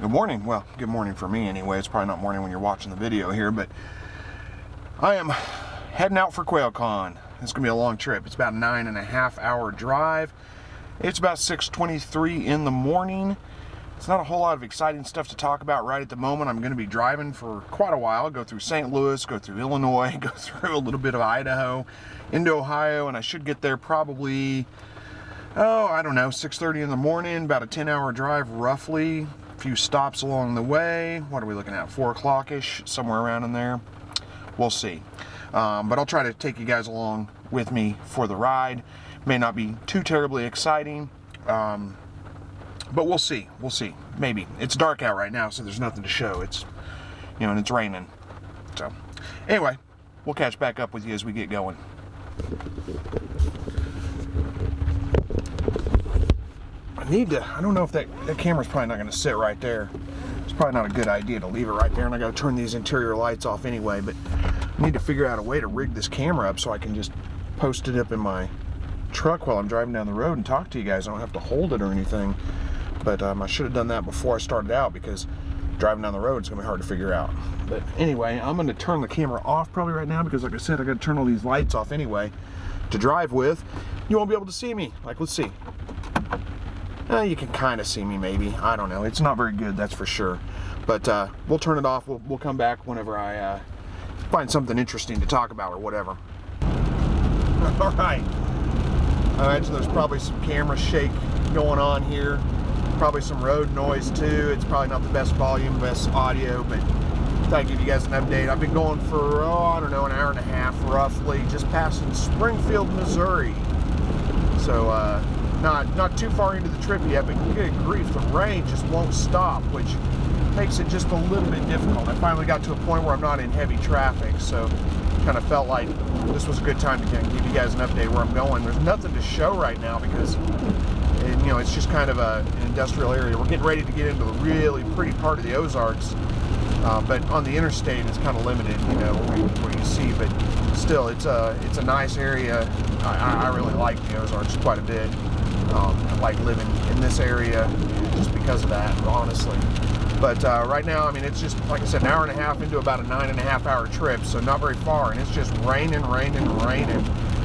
Good morning. Well, good morning for me anyway. It's probably not morning when you're watching the video here, but I am heading out for Quail Con. It's gonna be a long trip. It's about a 9.5 hour drive. It's about 6:23 in the morning. It's not a whole lot of exciting stuff to talk about right at the moment. I'm gonna be driving for quite a while. Go through St. Louis, go through Illinois, go through a little bit of Idaho, into Ohio, and I should get there probably, I don't know, 6:30 in the morning, about a 10-hour drive roughly. Few stops along the way. What are we looking at? 4 o'clock-ish, somewhere around in there. We'll see. But I'll try to take you guys along with me for the ride. May not be too terribly exciting, but we'll see. We'll see. Maybe. It's dark out right now, so there's nothing to show. It's, you know, and it's raining. So, anyway, we'll catch back up with you as we get going. I don't know if that camera's probably not going to sit right there. It's probably not a good idea to leave it right there, and I got to turn these interior lights off anyway, but I need to figure out a way to rig this camera up so I can just post it up in my truck while I'm driving down the road and talk to you guys. I don't have to hold it or anything, but I should have done that before I started out, because driving down the road is going to be hard to figure out. But anyway, I'm going to turn the camera off probably right now, because like I said, I got to turn all these lights off anyway to drive with. You won't be able to see me. Like, let's see. You can kind of see me, maybe. I don't know. It's not very good, that's for sure. But we'll turn it off. We'll come back whenever I find something interesting to talk about or whatever. All right. I imagine there's probably some camera shake going on here. Probably some road noise too. It's probably not the best volume, best audio, but I give you guys an update. I've been going for, I don't know, an hour and a half roughly, just passing Springfield, Missouri. So, not too far into the trip yet, but good grief, the rain just won't stop, which makes it just a little bit difficult. I finally got to a point where I'm not in heavy traffic, so kind of felt like this was a good time to give you guys an update where I'm going. There's nothing to show right now because, you know, it's just kind of an industrial area. We're getting ready to get into the really pretty part of the Ozarks, but on the interstate it's kind of limited, you know, where you see, but still it's a nice area. I really like the Ozarks quite a bit. I like living in this area just because of that, honestly. But right now, I mean, it's just, like I said, an hour and a half into about a 9.5 hour trip, so not very far, and it's just raining.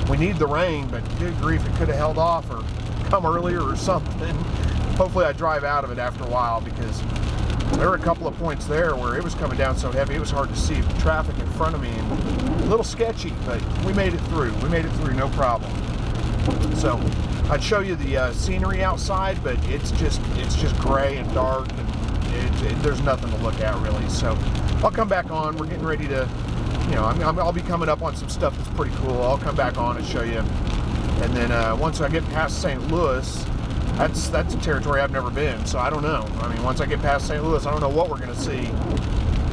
We need the rain, but good grief, it could have held off or come earlier or something. Hopefully I drive out of it after a while, because there were a couple of points there where it was coming down so heavy it was hard to see the traffic in front of me, and a little sketchy, but we made it through. No problem. So I'd show you the scenery outside, but it's just gray and dark, and there's nothing to look at really. So I'll come back on. We're getting ready to, you know, I'll be coming up on some stuff that's pretty cool. I'll come back on and show you. And then once I get past St. Louis, that's a territory I've never been, so I don't know. I mean, once I get past St. Louis, I don't know what we're gonna see.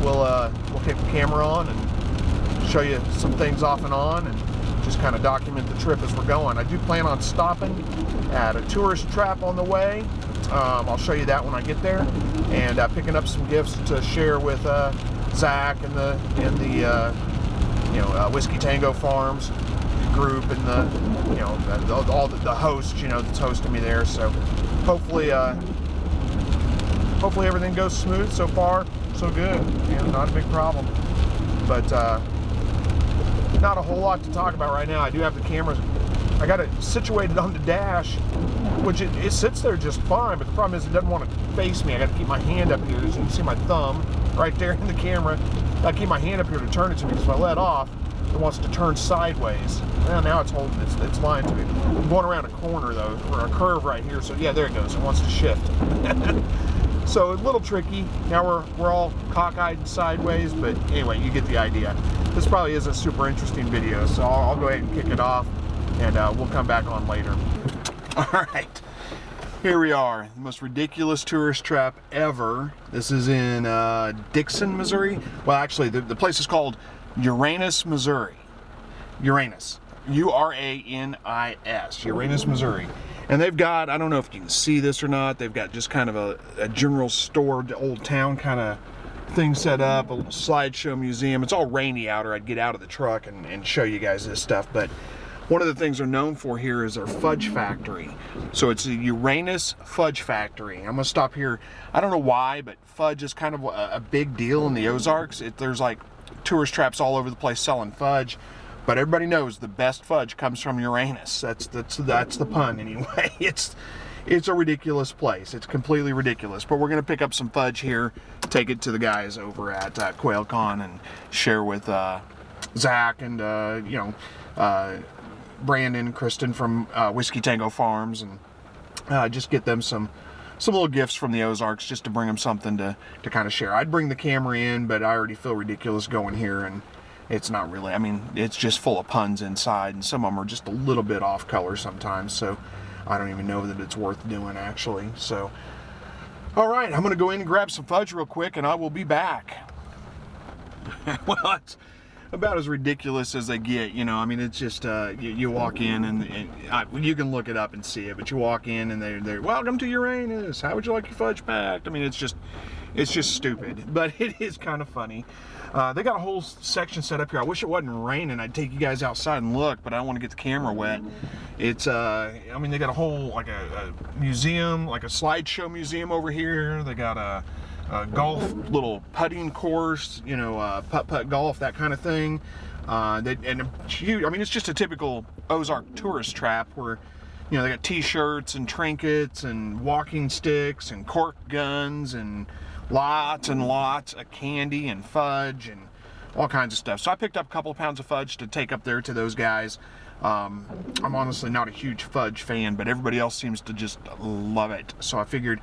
We'll take the camera on and show you some things off and on, and just kind of document the trip as we're going. I do plan on stopping at a tourist trap on the way. I'll show you that when I get there, and picking up some gifts to share with Zach and the Whiskey Tango Farms group, and all the hosts, you know, that's hosting me there. So hopefully everything goes smooth. So far so good, you know, not a big problem, but not a whole lot to talk about right now. I do have the cameras. I got it situated on the dash, which it sits there just fine, but the problem is it doesn't want to face me. I got to keep my hand up here, so you can see my thumb right there in the camera. I keep my hand up here to turn it to me, because if I let off, it wants to turn sideways. Well, now it's holding, it's lying to me. I'm going around a corner though, or a curve right here, so yeah, there it goes. It wants to shift. So a little tricky. Now we're all cockeyed and sideways, but anyway, you get the idea. This probably is a super interesting video, so I'll go ahead and kick it off, and we'll come back on later. All right, here we are, the most ridiculous tourist trap ever. This is in Dixon, Missouri. Well, actually, the place is called Uranus, Missouri. Uranus, U-R-A-N-I-S, Uranus, Missouri. And they've got, I don't know if you can see this or not, they've got just kind of a general store, old town kind of thing set up, a little slideshow museum. It's all rainy out, or I'd get out of the truck and show you guys this stuff. But one of the things they're known for here is their fudge factory. So it's a Uranus fudge factory. I'm gonna stop here. I don't know why, but fudge is kind of a big deal in the Ozarks. There's like tourist traps all over the place selling fudge, but everybody knows the best fudge comes from Uranus. That's the pun anyway. It's a ridiculous place. It's completely ridiculous. But we're gonna pick up some fudge here, take it to the guys over at Quailcon and share with Zach and Brandon, Kristen from Whiskey Tango Farms, and just get them some little gifts from the Ozarks, just to bring them something to kind of share. I'd bring the camera in, but I already feel ridiculous going here, and it's not really, I mean, it's just full of puns inside, and some of them are just a little bit off color sometimes, so I don't even know that it's worth doing, actually. So, all right, I'm gonna go in and grab some fudge real quick, and I will be back. Well, it's about as ridiculous as they get, you know. I mean, it's just you walk in and you can look it up and see it, but you walk in and they're welcome to Uranus. How would you like your fudge packed? I mean, it's just stupid, but it is kind of funny. They got a whole section set up here. I wish it wasn't raining. I'd take you guys outside and look, but I don't want to get the camera wet. It's I mean, they got a whole like a museum, like a slideshow museum over here. They got a golf little putting course, you know, putt golf, that kind of thing. And huge, I mean, it's just a typical Ozark tourist trap where, you know, they got t-shirts and trinkets and walking sticks and cork guns and lots of candy and fudge and all kinds of stuff. So I picked up a couple of pounds of fudge to take up there to those guys. I'm honestly not a huge fudge fan, but everybody else seems to just love it. So I figured,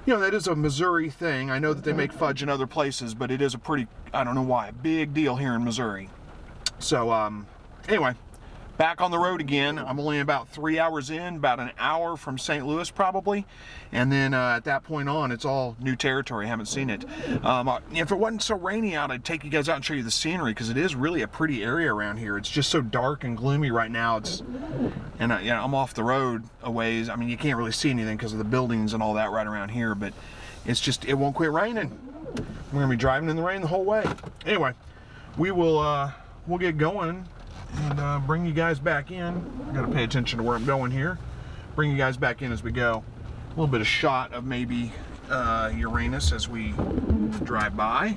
you know, that is a Missouri thing. I know that they make fudge in other places, but it is a pretty, I don't know why, big deal here in Missouri. So anyway, back on the road again. I'm only about 3 hours in, about an hour from St. Louis probably, and then at that point on, it's all new territory. I haven't seen it. If it wasn't so rainy out, I'd take you guys out and show you the scenery, because it is really a pretty area around here. It's just so dark and gloomy right now. And you know, I'm off the road a ways. I mean, you can't really see anything because of the buildings and all that right around here, but it's just, it won't quit raining. We're gonna be driving in the rain the whole way. Anyway, we'll get going and bring you guys back in. I gotta pay attention to where I'm going here. Bring you guys back in as we go. A little bit of shot of maybe Uranus as we drive by.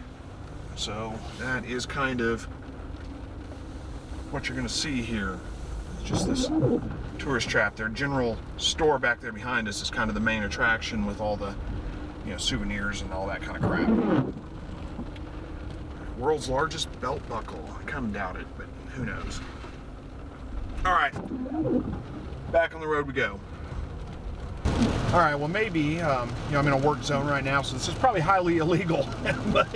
So that is kind of what you're gonna see here. It's just this tourist trap. Their general store back there behind us is kind of the main attraction with all the, you know, souvenirs and all that kind of crap. World's largest belt buckle. I kind of doubt it, but who knows. All right, back on the road we go. All right, well, maybe, you know, I'm in a work zone right now, so this is probably highly illegal, but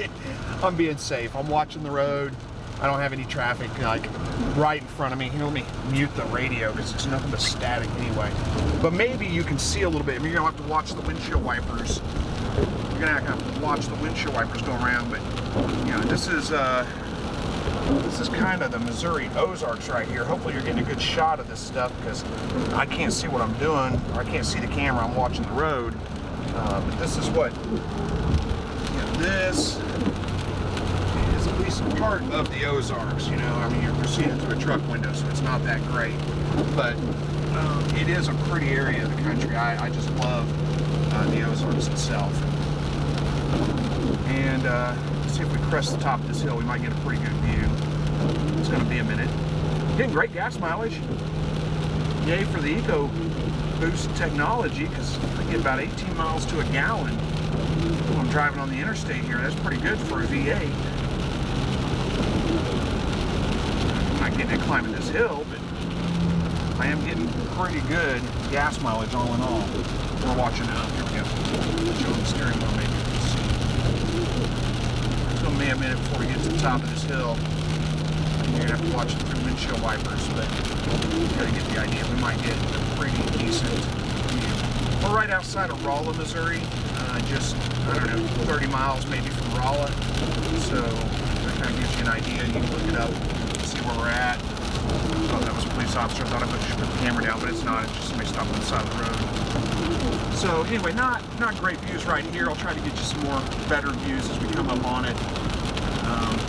I'm being safe. I'm watching the road. I don't have any traffic, like, right in front of me. Here, let me mute the radio, because it's nothing but static anyway. But maybe you can see a little bit. I mean, you're gonna have to watch the windshield wipers. You're gonna have to watch the windshield wipers go around, but, you know, this is kind of the Missouri Ozarks right here. Hopefully you're getting a good shot of this stuff, because I can't see what I'm doing, or I can't see the camera. I'm watching the road. But this is what, you know, this is at least part of the Ozarks, you know. I mean, you're seeing it through a truck window, so it's not that great. But it is a pretty area of the country. I just love the Ozarks itself. And see if we crest the top of this hill, we might get a pretty good view. It's going to be a minute. Getting great gas mileage. Yay for the Eco Boost technology, because I get about 18 miles to a gallon when I'm driving on the interstate here. That's pretty good for a V8. I'm not getting it climbing this hill, but I am getting pretty good gas mileage all in all. We're watching out. Here we go. Show the steering wheel, maybe you can see. It's going to be a minute before we get to the top of this hill. You're going to have to watch it through windshield wipers, but you got to get the idea. We might get a pretty decent view. We're right outside of Rolla, Missouri. Just, I don't know, 30 miles maybe from Rolla. So that kind of gives you an idea. You can look it up, see where we're at. Oh, that was a police officer. I thought I should put the camera down, but it's not. It's just somebody stopped on the side of the road. So anyway, not great views right here. I'll try to get you some more better views as we come up on it.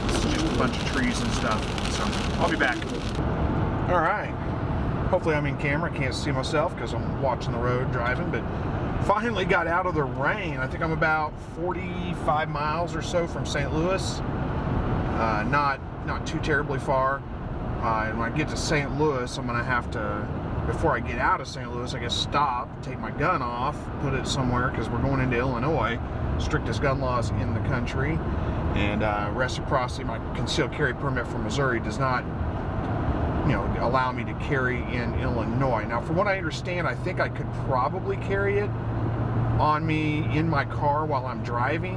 This is just a bunch of trees and stuff. So I'll be back. All right. Hopefully I'm in camera. I can't see myself because I'm watching the road driving, but finally got out of the rain. I think I'm about 45 miles or so from St. Louis. Not too terribly far. And when I get to St. Louis, I'm gonna have to, before I get out of St. Louis, I guess stop, take my gun off, put it somewhere, because we're going into Illinois, strictest gun laws in the country, and reciprocity, my concealed carry permit from Missouri does not, allow me to carry in Illinois. Now, from what I understand, I think I could probably carry it on me in my car while I'm driving,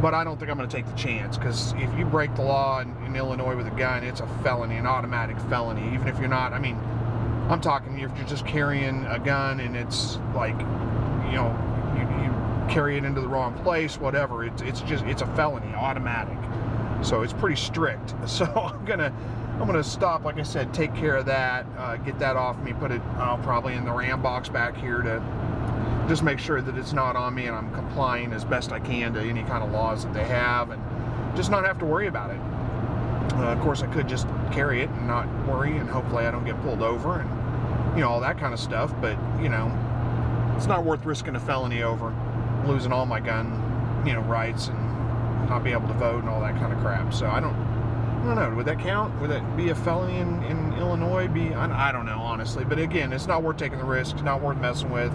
but I don't think I'm going to take the chance, because if you break the law in Illinois with a gun, it's a felony, an automatic felony, even if you're not, I'm talking if you're just carrying a gun and it's like, you carry it into the wrong place, whatever, it's a felony, automatic. So it's pretty strict. So I'm gonna stop, like I said, take care of that, get that off me, put it probably in the RAM box back here to just make sure that it's not on me and I'm complying as best I can to any kind of laws that they have, and just not have to worry about it. Of course, I could just carry it and not worry, and hopefully I don't get pulled over and all that kind of stuff, but it's not worth risking a felony over, losing all my gun rights and not be able to vote and all that kind of crap. So I don't know, would that count? Would that be a felony in Illinois? I don't know, honestly, but again, it's not worth taking the risk, it's not worth messing with.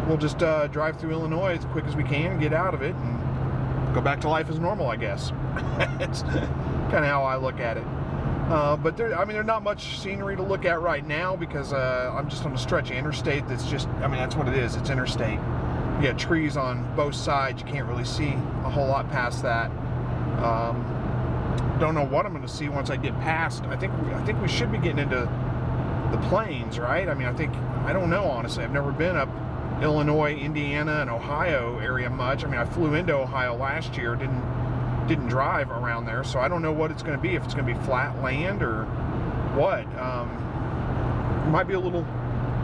We'll just drive through Illinois as quick as we can, get out of it, and go back to life as normal, I guess. It's kind of how I look at it. But there's not much scenery to look at right now, because I'm just on a stretch of interstate that's just, that's what it is, it's interstate. You got trees on both sides, you can't really see a whole lot past that. Don't know what I'm going to see once I get past. I think we should be getting into the plains, right? I don't know, honestly. I've never been up Illinois, Indiana, and Ohio area much. I flew into Ohio last year, didn't drive around there, so I don't know what it's going to be, if it's going to be flat land or what. It might be a little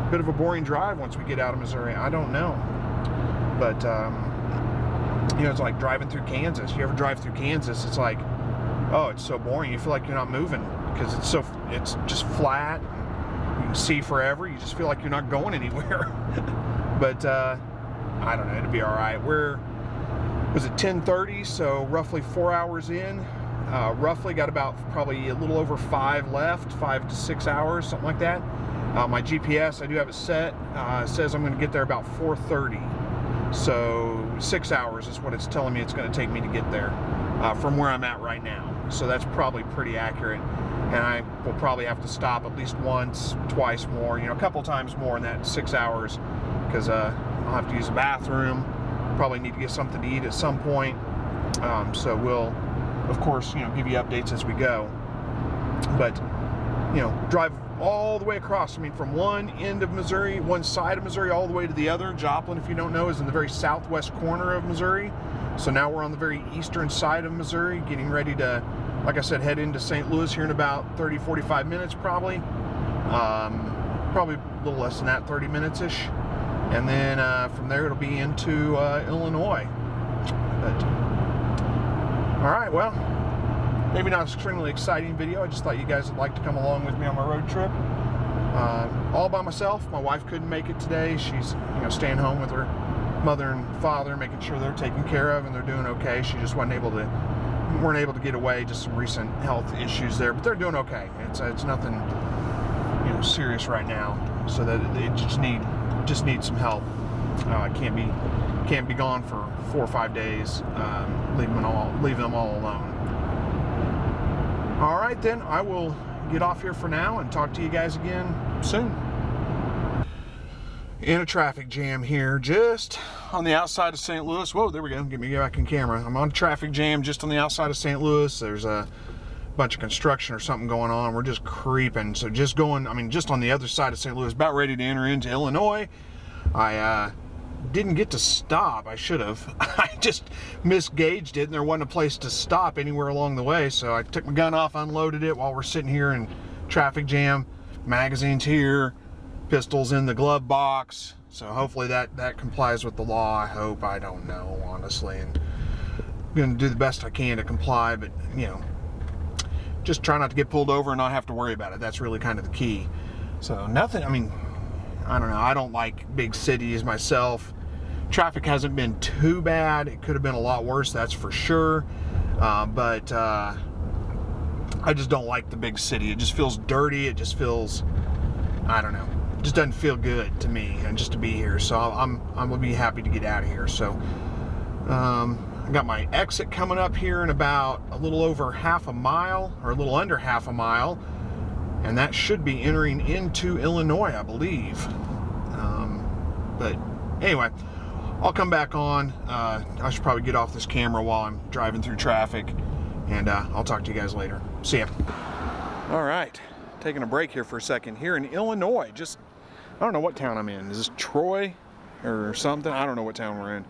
bit of a boring drive once we get out of Missouri. I don't know. But, it's like driving through Kansas. You ever drive through Kansas, it's like, oh, it's so boring. You feel like you're not moving because it's just flat. You can see forever. You just feel like you're not going anywhere. But I don't know, it'll be all right. Was it 10:30? So roughly 4 hours in. Roughly got about probably a little over 5 left, 5 to 6 hours, something like that. My GPS, I do have it set. Says I'm going to get there about 4:30. So 6 hours is what it's telling me it's going to take me to get there from where I'm at right now. So that's probably pretty accurate. And I will probably have to stop at least once, twice more, a couple times more in that 6 hours, because I'll have to use the bathroom, probably need to get something to eat at some point. So we'll, of course, give you updates as we go. But, drive all the way across. From one end of Missouri, one side of Missouri, all the way to the other. Joplin, if you don't know, is in the very southwest corner of Missouri. So now we're on the very eastern side of Missouri, getting ready to, like I said, head into St. Louis here in about 30-45 minutes probably. Probably a little less than that, 30 minutes-ish. And then from there it'll be into Illinois. But, all right, well, maybe not an extremely exciting video. I just thought you guys would like to come along with me on my road trip. All by myself. My wife couldn't make it today. She's staying home with her mother and father, making sure they're taken care of and they're doing okay. She just weren't able to get away, just some recent health issues there, but they're doing okay. It's nothing serious right now, so that they just need some help. Can't be gone for 4 or 5 days. Leave them all alone. All right, then I will get off here for now and talk to you guys again soon. In a traffic jam here, just on the outside of St. Louis. Whoa, there we go. Get me back in camera. I'm on a traffic jam just on the outside of St. Louis. There's a bunch of construction or something going on. We're just creeping. So just going, just on the other side of St. Louis, about ready to enter into Illinois. I didn't get to stop. I should have. I just misgauged it, and there wasn't a place to stop anywhere along the way. So I took my gun off, unloaded it while we're sitting here in traffic jam. Magazines here. Pistols in the glove box, so hopefully that complies with the law. I hope. I don't know, honestly, and I'm going to do the best I can to comply, but just try not to get pulled over and not have to worry about it. That's really kind of the key. So nothing, I mean, I don't know. I don't like big cities myself. Traffic hasn't been too bad. It could have been a lot worse, that's for sure. But I just don't like the big city. It just feels dirty. It just feels, I don't know. It just doesn't feel good to me, and just to be here. So I'm gonna be happy to get out of here. So I got my exit coming up here in about a little over half a mile, or a little under half a mile, and that should be entering into Illinois, I believe. But anyway, I'll come back on. I should probably get off this camera while I'm driving through traffic, and I'll talk to you guys later. See ya. All right, taking a break here for a second. Here in Illinois, just, I don't know what town I'm in. Is this Troy or something? I don't know what town we're in.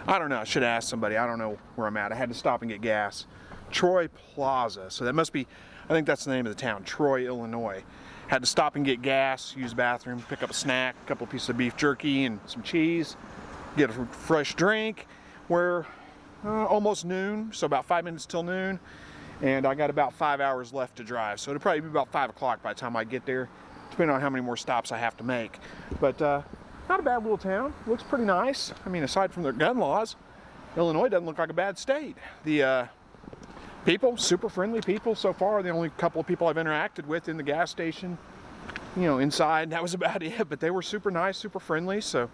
I don't know, I should ask somebody. I don't know where I'm at. I had to stop and get gas. Troy Plaza, so that must be, I think that's the name of the town, Troy, Illinois. Had to stop and get gas, use the bathroom, pick up a snack, a couple pieces of beef jerky and some cheese, get a fresh drink. We're almost noon, so about 5 minutes till noon, and I got about 5 hours left to drive. So it'll probably be about 5 o'clock by the time I get there, depending on how many more stops I have to make. But not a bad little town. Looks pretty nice. I mean, aside from their gun laws, Illinois doesn't look like a bad state. The people, super friendly people so far. The only couple of people I've interacted with in the gas station, you know, inside, that was about it. But they were super nice, super friendly, so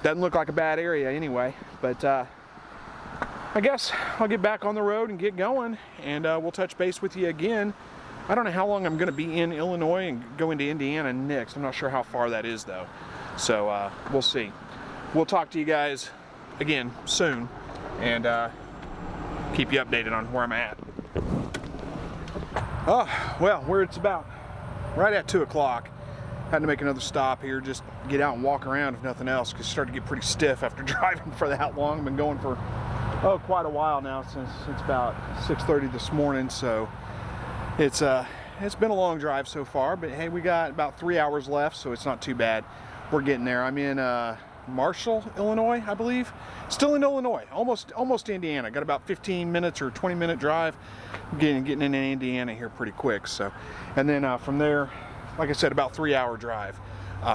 doesn't look like a bad area anyway. But I guess I'll get back on the road and get going, and we'll touch base with you again. I don't know how long I'm going to be in Illinois and go into Indiana next. I'm not sure how far that is, though. So we'll see. We'll talk to you guys again soon, and keep you updated on where I'm at. Oh, well, where it's about right at 2 o'clock. Had to make another stop here, just get out and walk around if nothing else, because it started to get pretty stiff after driving for that long. I've been going for, quite a while now, since it's about 6:30 this morning, so it's been a long drive so far, but hey, we got about 3 hours left, so it's not too bad. We're getting there. I'm in Marshall, Illinois, I believe. Still in Illinois, almost Indiana. Got about 15 minutes or 20-minute drive. Getting into Indiana here pretty quick. So, and then from there, like I said, about 3 hour drive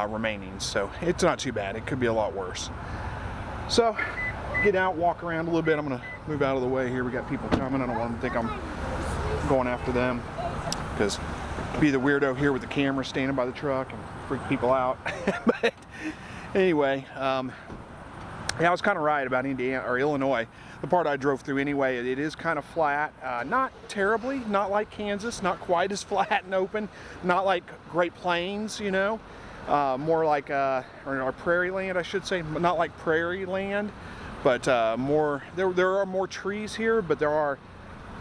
remaining. So it's not too bad. It could be a lot worse. So get out, walk around a little bit. I'm gonna move out of the way here. We got people coming. I don't want them to think I'm going after them, because be the weirdo here with the camera standing by the truck and freak people out. But anyway, yeah, I was kind of right about Indiana or Illinois. The part I drove through anyway, it is kind of flat. Not terribly, not like Kansas, not quite as flat and open, not like Great Plains, you know, more like or prairie land, I should say, not like prairie land, but more. There are more trees here, but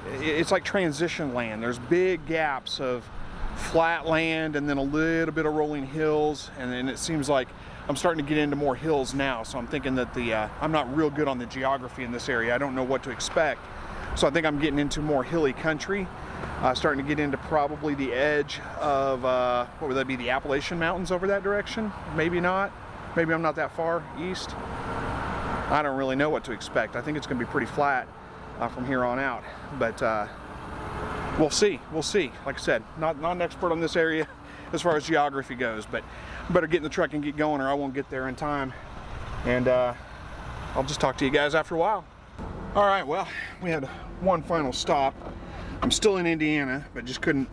it's like transition land. There's big gaps of flat land and then a little bit of rolling hills, and then it seems like I'm starting to get into more hills now, so I'm thinking that I'm not real good on the geography in this area. I don't know what to expect, so I think I'm getting into more hilly country, starting to get into probably the edge of what would that be, the Appalachian Mountains over that direction? Maybe not. Maybe I'm not that far east. I don't really know what to expect. I think it's going to be pretty flat from here on out, but we'll see. Like I said, not an expert on this area as far as geography goes, but I better get in the truck and get going, or I won't get there in time. And I'll just talk to you guys after a while. All right, well, we had one final stop. I'm still in Indiana, but just couldn't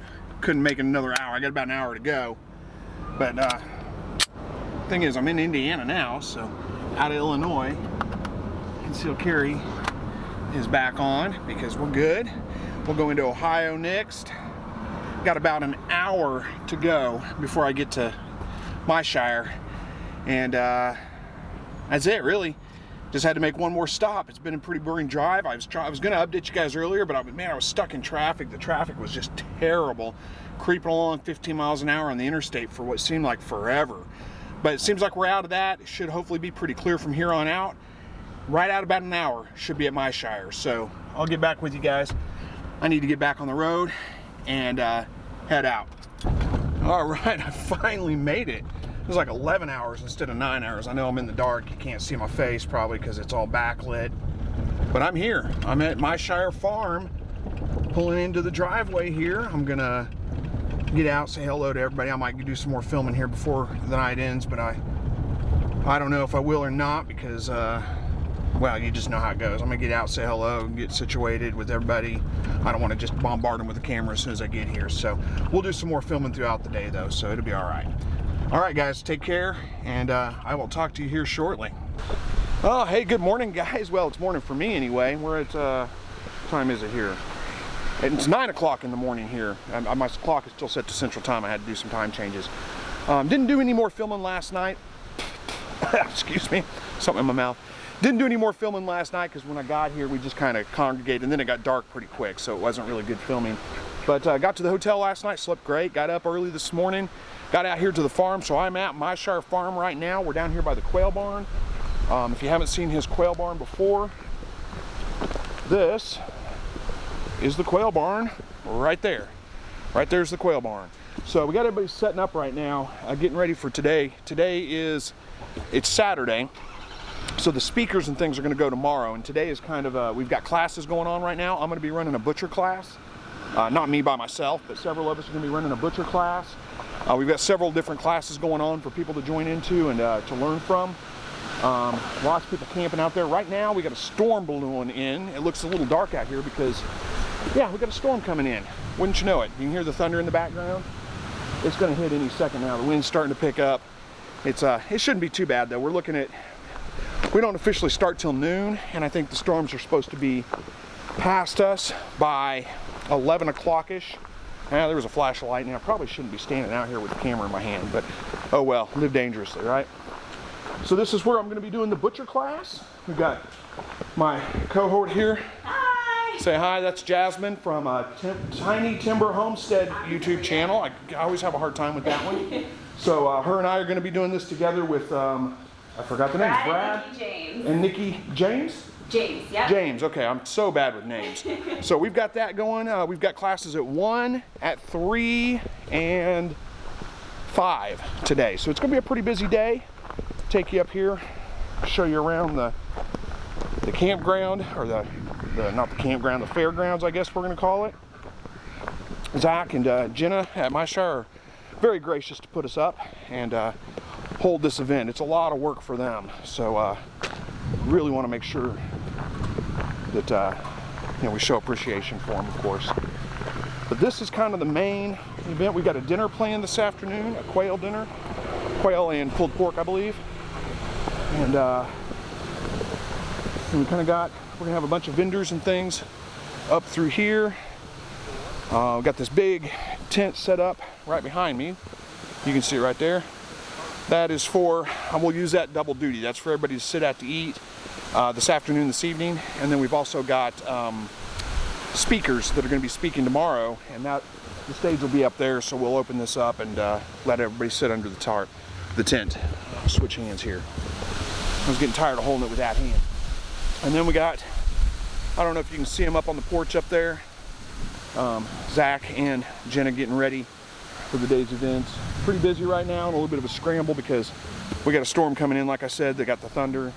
make it another hour. I got about an hour to go. But thing is, I'm in Indiana now, so out of Illinois. Concealed carry is back on because we're good. We'll go into Ohio next. Got about an hour to go before I get to my shire, and that's it really. Just had to make one more stop. It's been a pretty boring drive. I was going to update you guys earlier, but I was stuck in traffic. The traffic was just terrible, creeping along 15 miles an hour on the interstate for what seemed like forever. But it seems like we're out of that. It should hopefully be pretty clear from here on out. Right out about an hour should be at my shire, so I'll get back with you guys. I need to get back on the road and head out. All right, I finally made it. It was like 11 hours instead of 9 hours. I know I'm in the dark. You can't see my face probably because it's all backlit. But I'm here. I'm at my Shire farm, pulling into the driveway here. I'm gonna get out, say hello to everybody. I might do some more filming here before the night ends, but I don't know if I will or not because, well, you just know how it goes. I'm gonna get out, say hello, get situated with everybody. I don't want to just bombard them with the camera as soon as I get here. So we'll do some more filming throughout the day though, so it'll be all right. All right, guys, take care, and I will talk to you here shortly. Oh, hey, good morning, guys. Well, it's morning for me anyway. We're at, what time is it here? It's 9 o'clock in the morning here. My clock is still set to Central Time. I had to do some time changes. Didn't do any more filming last night. Excuse me, something in my mouth. Didn't do any more filming last night because when I got here, we just kind of congregated, and then it got dark pretty quick, so it wasn't really good filming. But got to the hotel last night, slept great, got up early this morning, got out here to the farm. So I'm at Myshire Farm right now. We're down here by the quail barn. If you haven't seen his quail barn before, this is the quail barn right there. Right there's the quail barn. So we got everybody setting up right now, getting ready for today. It's Saturday. So the speakers and things are going to go tomorrow, and today is kind of we've got classes going on right now. I'm going to be running a butcher class, not me by myself, but several of us are going to be running a butcher class. We've got several different classes going on for people to join into and to learn from. Lots of people camping out there right now. We got a storm blowing in. It looks a little dark out here because, yeah, we got a storm coming in. Wouldn't you know it? You can hear the thunder in the background. It's going to hit any second now. The wind's starting to pick up. It shouldn't be too bad though. We're looking at. We don't officially start till noon, and I think the storms are supposed to be past us by 11 o'clock-ish. There was a flash of lightning. I probably shouldn't be standing out here with the camera in my hand, but oh well, live dangerously, right? So this is where I'm going to be doing the butcher class. We've got my cohort here. Hi! Say hi, that's Jasmine from Tiny Timber Homestead YouTube channel. I always have a hard time with that one. So her and I are going to be doing this together with... I forgot the names. Brad and Nikki James? James, yeah. James, okay, I'm so bad with names. So we've got that going. We've got classes at 1, at 3, and 5 today. So it's going to be a pretty busy day. Take you up here, show you around the campground, or not the campground, the fairgrounds, I guess we're going to call it. Zach and Jenna at Myshire are very gracious to put us up and hold this event. It's a lot of work for them, so really want to make sure that we show appreciation for them, of course. But this is kind of the main event. We got a dinner planned this afternoon, a quail dinner, quail and pulled pork, I believe. And we kind of we're gonna have a bunch of vendors and things up through here. We've got this big tent set up right behind me. You can see it right there. That is for, we'll use that double duty. That's for everybody to sit at to eat this afternoon, this evening. And then we've also got speakers that are going to be speaking tomorrow, and the stage will be up there, so we'll open this up and let everybody sit under the tent. Switch hands here. I was getting tired of holding it with that hand. And then we got, I don't know if you can see them up on the porch up there, Zach and Jenna getting ready for the day's events. Pretty busy right now, and a little bit of a scramble because we got a storm coming in. Like I said, they got the thunder,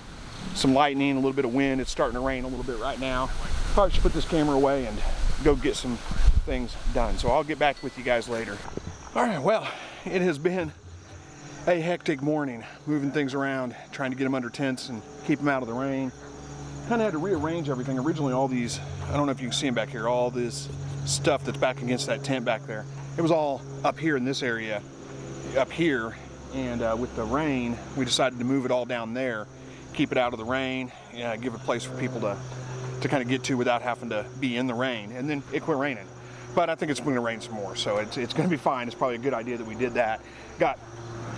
some lightning, a little bit of wind. It's starting to rain a little bit right now. Probably should put this camera away and go get some things done. So I'll get back with you guys later. All right, well, it has been a hectic morning, moving things around, trying to get them under tents and keep them out of the rain. Kind of had to rearrange everything. Originally, all these, I don't know if you can see them back here, all this stuff that's back against that tent back there. It was all up here in this area, up here, and with the rain, we decided to move it all down there, keep it out of the rain, give a place for people to kind of get to without having to be in the rain. And then it quit raining. But I think it's going to rain some more, so it's going to be fine. It's probably a good idea that we did that. Got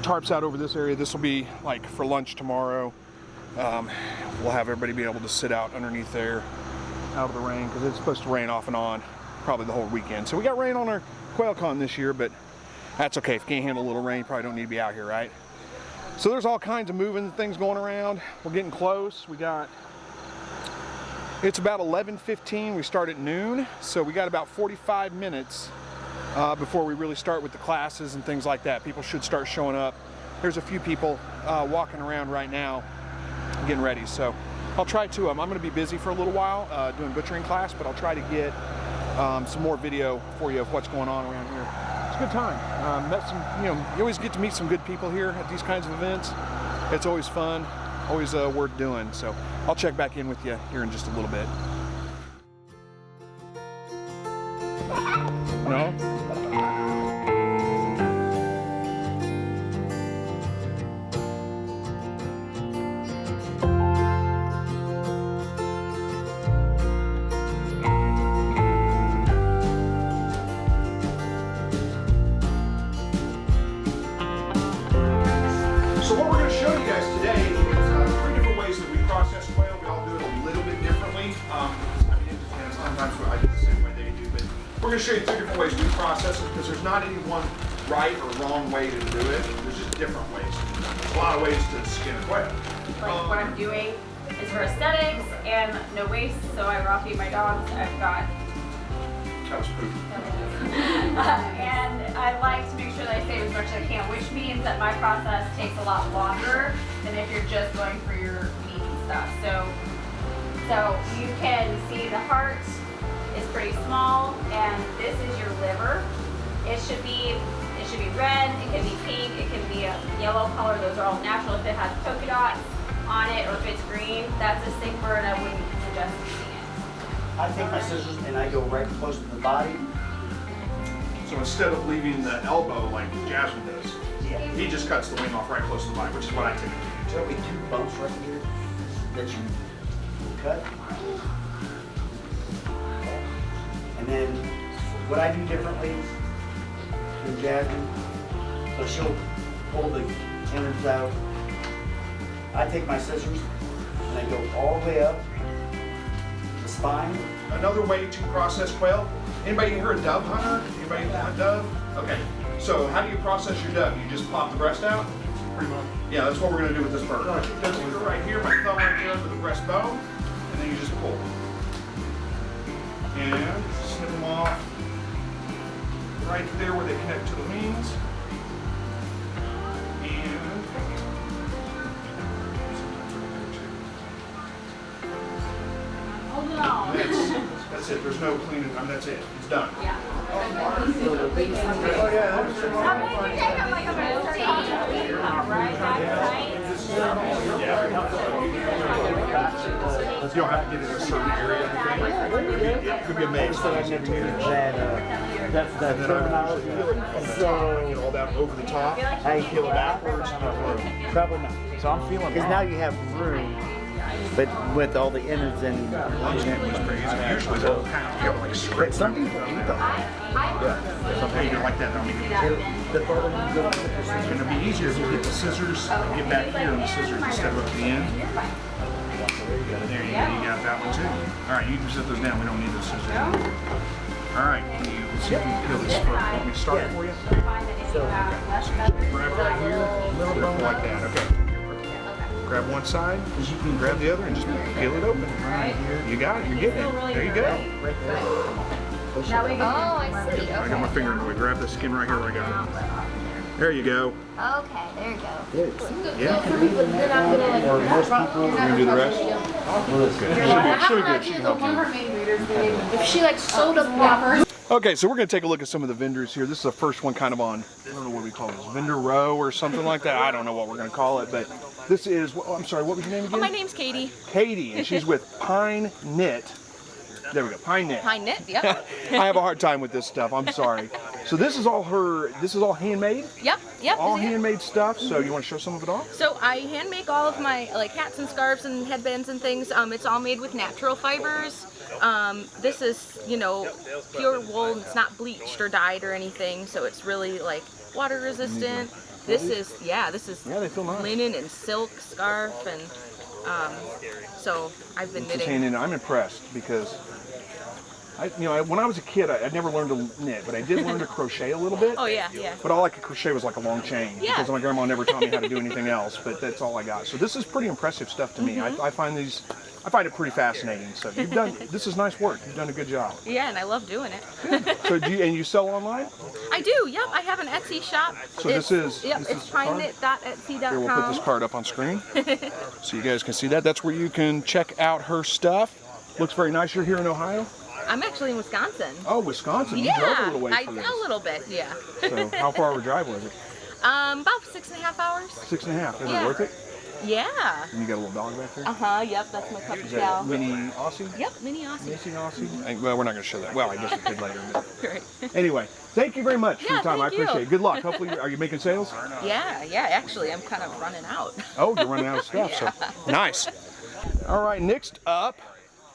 tarps out over this area. This will be like for lunch tomorrow. We'll have everybody be able to sit out underneath there, out of the rain, because it's supposed to rain off and on probably the whole weekend. So we got rain on our Quailcon this year, but that's okay. If you can't handle a little rain, you probably don't need to be out here, right? So there's all kinds of moving things going around. We're getting close. It's about 11:15. We start at noon, so we got about 45 minutes before we really start with the classes and things like that. People should start showing up. There's a few people walking around right now getting ready, so I'll try to, I'm going to be busy for a little while doing butchering class, but I'll try to get some more video for you of what's going on around here. It's a good time. Met some, you know, you always get to meet some good people here at these kinds of events. It's always fun, always worth doing. So I'll check back in with you here in just a little bit. No? So what we're going to show you guys today is 3 different ways that we process quail. We all do it a little bit differently. I mean, it depends. Sometimes I do it the same way they do, but we're going to show you 3 different ways we process it because there's not any one right or wrong way to do it. There's just different ways. There's a lot of ways to skin a quail. Like what I'm doing is for aesthetics and no waste, so I raw feed my dogs. I've got That was poop. and I like to make sure that I save as much as I can, which means that my process takes a lot longer than if you're just going for your meaty stuff. So you can see the heart is pretty small, and this is your liver. It should be red, it can be pink, it can be a yellow color. Those are all natural. If it has polka dots on it or if it's green, that's a sick bird. I wouldn't suggest using it. I take my scissors and I go right close to the body. So instead of leaving the elbow like Jasmine does, Yeah. he just cuts the wing off right close to the body, which is what I typically do. There'll be 2 bumps right here that you cut. And then what I do differently than Jasmine, so she'll pull the innards out. I take my scissors and I go all the way up the spine. Another way to process quail. Anybody here a dove hunter? Anybody hunt dove? Okay. So how do you process your dove? You just pop the breast out? Pretty much. Yeah, that's what we're going to do with this bird. My finger right here, my thumb right there under the breastbone, and then you just pull. And snip them off right there where they connect to the wings. And Hold it on. that's it. There's no cleaning. I mean, that's it. It's done. Yeah. Oh, I'm going to take them like I'm going to start off right back right. You don't have to get in a certain area. It could be a maze. I've never used that terminology. So All that over the top. I Peel it backwards. probably not. So I'm feeling Because now you have room, but with all the innards and usually they'll kind of like scrape. some people eat them. Some people like that. The bottom you go to It's going to be easier if you get the scissors and get back here and the scissors instead of at the end. There you go. You got that one too. All right, you can set those down. We don't need those scissors anymore. All right, you see if you can peel this part. Want me to start it for you? So Grab right here, little bone like that. Okay. Grab one side, you can grab the other and just peel it open. Right here. You got it. You're getting it. There you go. Oh, I see. I got my finger in the way. Grab the skin right here where I got it. There you go. Okay, there you go. Yeah. Then I'm gonna or most people You gonna do the rest? She'll be good. She can help you. If she like soda popper. Okay, so we're going to take a look at some of the vendors here. This is the first one kind of on, I don't know what we call this, vendor row or something like that. I don't know what we're going to call it, but this is, oh, I'm sorry, what was your name again? Oh, my name's Katie. Katie, and she's with Pine Knit. There we go, Pine Knit. Pine Knit, yep. I have a hard time with this stuff, I'm sorry. So this is all handmade? Yep. All Yeah. handmade stuff, so you want to show some of it off? So I hand make all of my like hats and scarves and headbands and things. It's all made with natural fibers. This is, you know, pure wool. It's not bleached or dyed or anything, so it's really like water resistant. This is they feel nice. linen and silk scarf, and so I've been Just knitting. I'm impressed because when I was a kid, I never learned to knit, but I did learn to crochet a little bit. Oh yeah. But all I could crochet was like a long chain Yeah. because my grandma never taught me how to do anything else. But that's all I got. So this is pretty impressive stuff to me. I find it pretty fascinating. So this is nice work. You've done a good job. Yeah, and I love doing it. So you sell online? I do. Yep, I have an Etsy shop. So this is pineknit.etsy.com. Here, we'll put this card up on screen so you guys can see that. That's where you can check out her stuff. Looks very nice. You're here in Ohio? I'm actually in Wisconsin. Oh, Wisconsin. Yeah, You drove a little way for this. a little bit, yeah. So how far of a drive was it? About 6.5 hours. 6.5. Is Yeah. it worth it? Yeah. And you got a little dog back there? Uh-huh, yep, that's my puppy Is cow. that mini Aussie? Yep, mini Aussie. Missing Aussie? Well, we're not going to show that. Well, I guess we could later. But Right. anyway, thank you very much for Yeah, your time. I thank you. appreciate it. Good luck. Hopefully, are you making sales? Yeah, actually, I'm kind of running out. Oh, you're running out of stuff. So nice. All right, next up,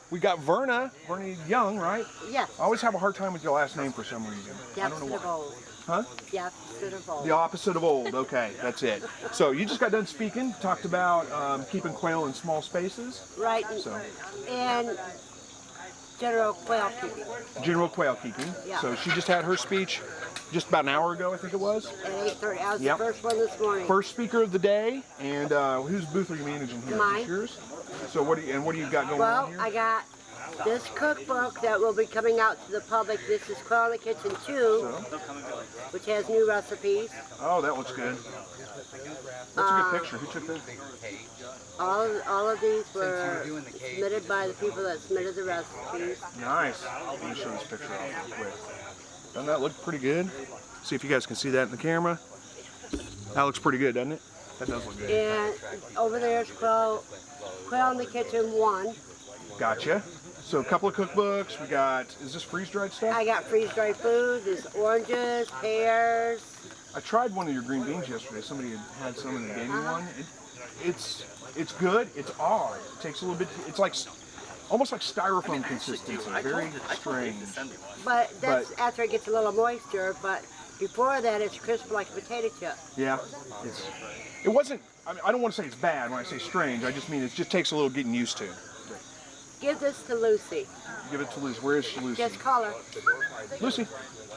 we got Verna Young, right? Yes. I always have a hard time with your last name for some reason. I don't know Opposite of why. old. Huh? The opposite of old. The opposite of old. Okay, that's it. So you just got done speaking, talked about keeping quail in small spaces. Right. So And general quail keeping general quail keeping. Yeah. So she just had her speech just about an hour ago, I think it was. at 8:30. I was Yep. the first one this morning. First speaker of the day, and whose booth are you managing here? Is Mine. this yours? So what do you got going Well, on here? I got this cookbook that will be coming out to the public. This is Quail in the Kitchen 2, which has new recipes. Oh, that looks good. That's a good picture. Who took that? All of these were submitted by the people that submitted the recipes. Nice. Let me show this picture off real quick. Doesn't that look pretty good? See if you guys can see that in the camera. That looks pretty good, doesn't it? That does look good. And over there's Quail in the Kitchen 1. Gotcha. So a couple of cookbooks. We got, is this freeze-dried stuff? I got freeze-dried food. There's oranges, pears. I tried one of your green beans yesterday. Somebody had some and they gave me one. It's good. It's odd. It takes a little bit. It's like almost like styrofoam consistency. Very strange. But that's after it gets a little moisture. But before that, it's crisp like a potato chip. Yeah. It wasn't. I mean, I don't want to say it's bad when I say strange. I just mean it just takes a little getting used to. Give this to Lucy. Give it to Lucy. Where is Lucy? Just call her. Lucy.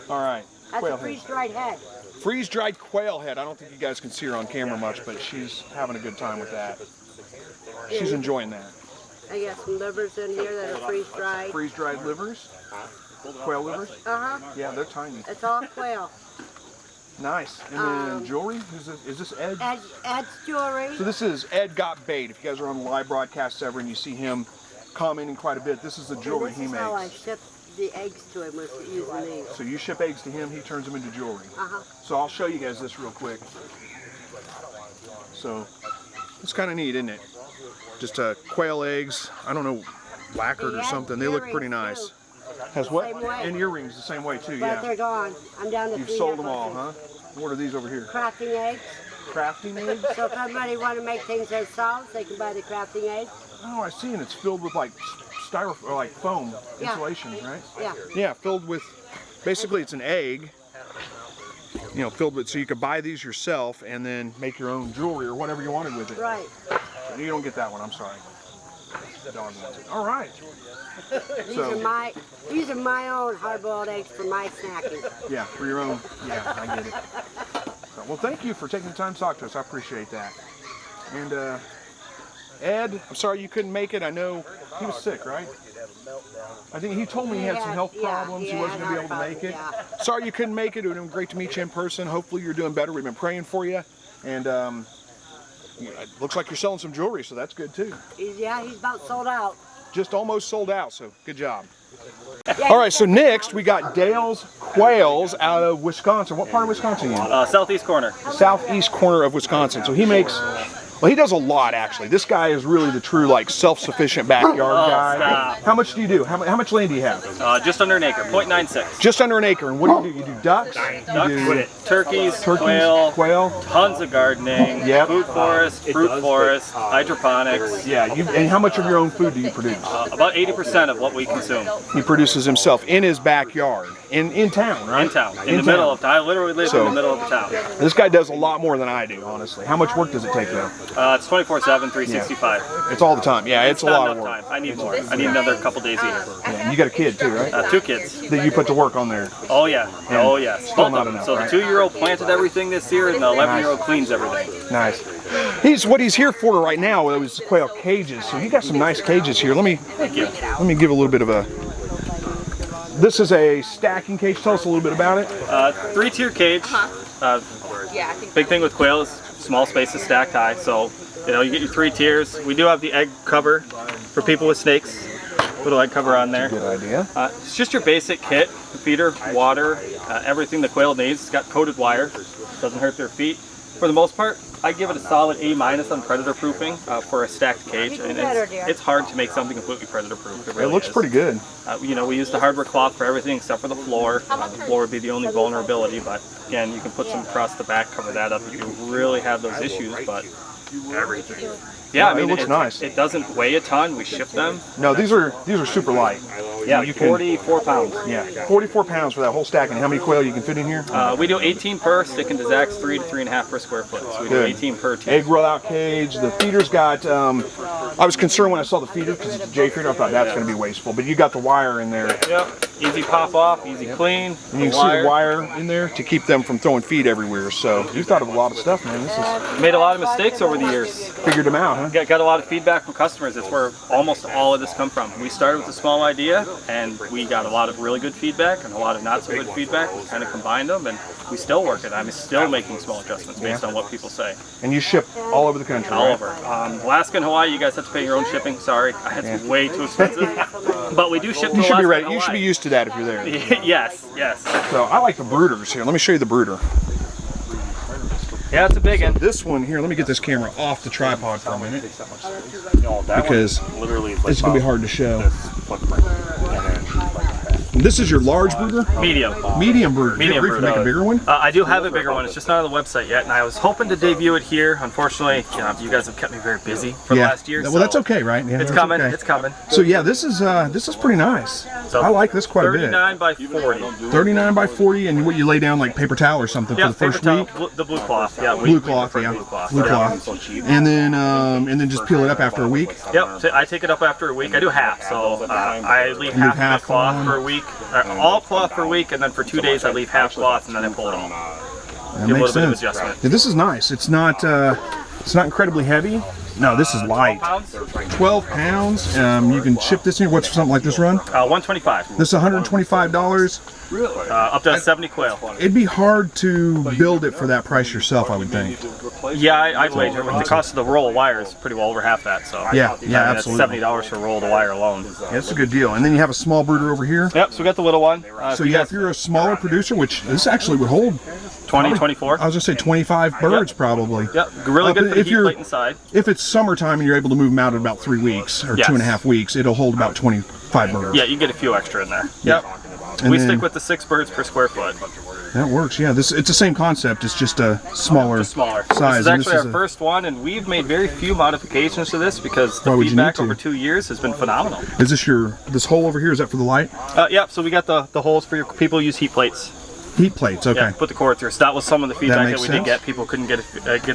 All right. That's Quail a head. freeze-dried head. Freeze-dried quail head. I don't think you guys can see her on camera much, but she's having a good time with that. She's enjoying that. I got some livers in here that are freeze-dried. Freeze-dried livers. Quail livers. Uh-huh. Yeah, they're tiny. It's all quail. Nice. And then jewelry. Is this Ed? Ed's jewelry. So this is Ed Got Bait. If you guys are on the live broadcast ever and you see him commenting quite a bit, this is the jewelry he This is how I makes. ship the eggs to him with using these. So you ship eggs to him, he turns them into jewelry. Uh-huh. So I'll show you guys this real quick. So it's kind of neat, isn't it? Just quail eggs. I don't know, lacquered or He has something. They look pretty earrings, nice. too. Has what? Same way. And earrings the same way too, But yeah. they're gone. I'm down to You've 3 sold them all, huh? necklaces. What are these over here? Crafting eggs. Crafting eggs? So if everybody want to make things themselves, they can buy the crafting eggs. Oh, I see, and it's filled with like styrofoam, or like foam Yeah. insulation, right? Yeah. Yeah, filled with, basically it's an egg, you know, filled with, so you could buy these yourself and then make your own jewelry or whatever you wanted with it. Right. You don't get that one, I'm sorry. The dog wants it. All right. These are my own hard-boiled eggs for my snacking. Yeah, for your own, yeah, I get it. So, well, thank you for taking the time to talk to us. I appreciate that. And Ed, I'm sorry you couldn't make it. I know he was sick, right? I think he told me he had some health problems. He wasn't going to be able to make it. Yeah. Sorry you couldn't make it. It would have been great to meet you in person. Hopefully you're doing better. We've been praying for you. And it looks like you're selling some jewelry, so that's good too. He's about sold out. Just almost sold out, so good job. All right, so next we got Dale's Quails out of Wisconsin. What part of Wisconsin are you in? Southeast corner. Southeast corner of Wisconsin. So he makes, well, he does a lot actually. This guy is really the true like self-sufficient backyard guy. stop. How much do you do? How much land do you have? Just under an acre, 0.96. Just under an acre. And what do you do? You do ducks? You do Turkeys, quail, quail. tons of gardening, Yep. food forest, fruit forest, hydroponics. Yeah. And how much of your own food do you produce? About 80% of what we consume He produces himself in his backyard, in town, right? in town, in the middle of town. I literally live in the middle of the town. This guy does a lot more than I do, honestly. How much work does it take though? It's 24/7, 365. It's all the time. Yeah, it's a not lot of enough work. time. I need more. I need another couple days a year. Yeah, you got a kid too, right? 2 kids. That you put to work on there. Oh yeah. Oh yes. Still Both not of them. enough, So right? the 2-year-old planted everything this year, and the 11-year-old cleans everything. Nice. What he's here for right now is quail cages. So you got some nice cages here. Let me give a little bit of a. This is a stacking cage. Tell us a little bit about it. 3-tier cage. Yeah, I think Big thing with quail is small spaces stacked high. So you get your 3 tiers. We do have the egg cover for people with snakes. Put a light cover on there. Good idea. It's just your basic kit: feeder, water, everything the quail needs. It's got coated wire. Doesn't hurt their feet. For the most part, I give it a solid A- on predator proofing for a stacked cage. And it's hard to make something completely predator proof. It really looks is. pretty good. You know, we use the hardware cloth for everything except for the floor. The floor would be the only vulnerability, but again, you can put some across the back, cover that up if you really have those issues. But everything. Yeah, I mean, it looks nice. It doesn't weigh a ton. We ship them. No, these are super light. Yeah, 44 pounds. Yeah, 44 pounds for that whole stack. And how many quail you can fit in here? We do 18 per, sticking to Zach's 3 to 3.5 per square foot. So we do 18 per team. Egg roll out cage. The feeder's got, I was concerned when I saw the feeder because it's a J feeder. I thought that's going to be wasteful. But you got the wire in there. Yep. Easy pop off, easy clean. And you can see the wire in there to keep them from throwing feed everywhere. So you thought of a lot of stuff, man. This is made a lot of mistakes over the years. Figured them out, huh? Got a lot of feedback from customers. That's where almost all of this come from. We started with a small idea, and we got a lot of really good feedback and a lot of not so good feedback. We kind of combined them, and we still work it. I'm still making small adjustments based on what people say. And you ship all over the country, all right? over. Alaska and Hawaii, you guys have to pay your own shipping. Sorry, it's way too expensive. But we do ship to You should Alaska be ready. and You should be Hawaii. used to that if you're there. Yes, yes. So I like the brooders here. Let me show you the brooder. Yeah, it's a big one. This one here, let me get this camera off the tripod for a minute because it's going to be hard to show. This is your large brooder? Medium. Medium brooder. Medium Did you brooder. make a bigger one? I do have a bigger one. It's just not on the website yet, and I was hoping to debut it here. Unfortunately, you guys have kept me very busy for the last year. Well, so that's okay, right? Yeah, it's that's coming. okay. It's coming. So yeah, this is pretty nice. So I like this quite a bit. 39 by 40. 39 by 40, and what you lay down like paper towel or something for the first paper week. towel, the blue cloth. Yeah, Blue cloth, yeah. Blue cloth. And then just peel it up after a week. Yep, so I take it up after a week. I do half, so I leave half the cloth for a week, all cloth for a week, and then for 2 days I leave half cloth, and then I pull it all. That Give a makes little bit of sense. adjustment. Yeah, this is nice. It's not incredibly heavy. No, this is light. 12 pounds. You can ship this in. What's something like this run? 125. This is $125. Up to 70 quail. It'd be hard to build it for that price yourself, I would think. Yeah, I'd wager. The cost of the roll of wire is pretty well over half that. So Yeah, that's absolutely. $70 for a roll of the wire alone. Yeah, that's a good deal. And then you have a small brooder over here. Yep, so we got the little one. So yeah, if you're a smaller producer, which this actually would hold 20, 24. I was gonna say 25 birds probably. Yep, really good for the heat plate inside. If it's summertime and you're able to move them out in about 3 weeks or 2.5 weeks, it'll hold about 25 birds. Yeah, you get a few extra in there. Yeah. Yep. And We then- stick with the 6 birds per square foot. That works. Yeah, it's the same concept. It's just a smaller Smaller. size. This is And actually our first one, and we've made very few modifications to this because the Why would you feedback need to? over 2 years has been phenomenal. Is this hole over here? Is that for the light? Yep, so we got the holes for your people use heat plates. Heat plates. Okay. Yeah, put the cord through. So that was some of the feedback that makes we sense. did get. People couldn't get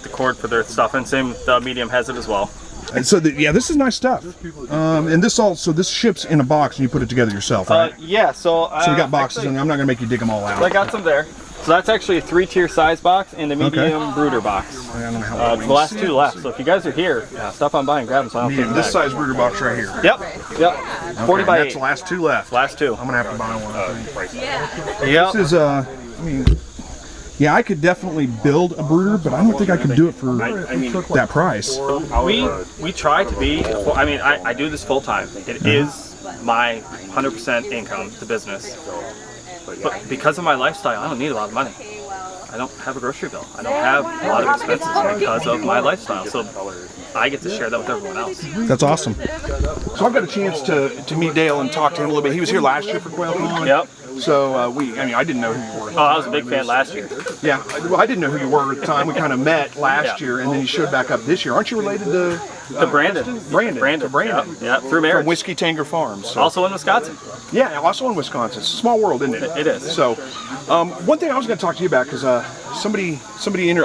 the cord for their stuff, and same the medium has it as well. And so this is nice stuff. And this ships in a box and you put it together yourself, right? Yeah, so So we got boxes in there. I'm not gonna make you dig them all out. I got some there. So that's actually a 3-tier size box and a medium brooder box. I don't know how The last 2 left. So if you guys are here, stop on by and grab them. So I don't Medium, take this them back. size brooder box right here. Yep. 40 by 8. That's the last 2 left. Last 2. I'm gonna have to buy one. I think. Yep. This is yeah, I could definitely build a brooder, but I don't think I could do it for that price. We try to be. I mean, I do this full time. It is my 100% income, the business. But because of my lifestyle, I don't need a lot of money. I don't have a grocery bill. I don't have a lot of expenses because of my lifestyle. So I get to share that with everyone else. That's awesome. So I've got a chance to meet Dale and talk to him a little bit. He was here last year for Quailcon. Yep. So I didn't know who you were. Oh, I was a big fan last year. Yeah, well, I didn't know who you were at the time. We kind of met last year, and then you showed back up this year. Aren't you related to Brandon? Brandon. Yeah, through marriage. From Whiskey Tanger Farms. So. Also in Wisconsin. Yeah, also in Wisconsin. It's a small world, isn't it? It is. So, one thing I was going to talk to you about, because I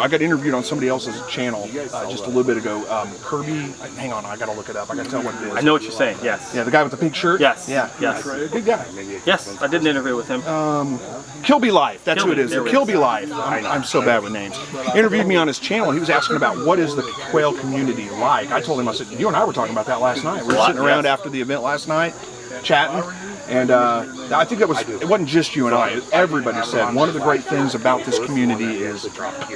got interviewed on somebody else's channel just a little bit ago. Kirby, hang on, I got to look it up. I got to tell what it is. I know what you're saying. Yes. Yeah, the guy with the pink shirt. Yes. Yeah. Yes. Good guy. Yes, I did an interview with him. Kilby Life. That's who it is. There it is. Kilby Life. I'm so bad with names. Interviewed me on his channel. He was asking about what is the quail community like. I told him, I said, you and I were talking about that last night. We were sitting around after the event last night, chatting. And I think it wasn't just you and I. Everybody said one of the great things about this community is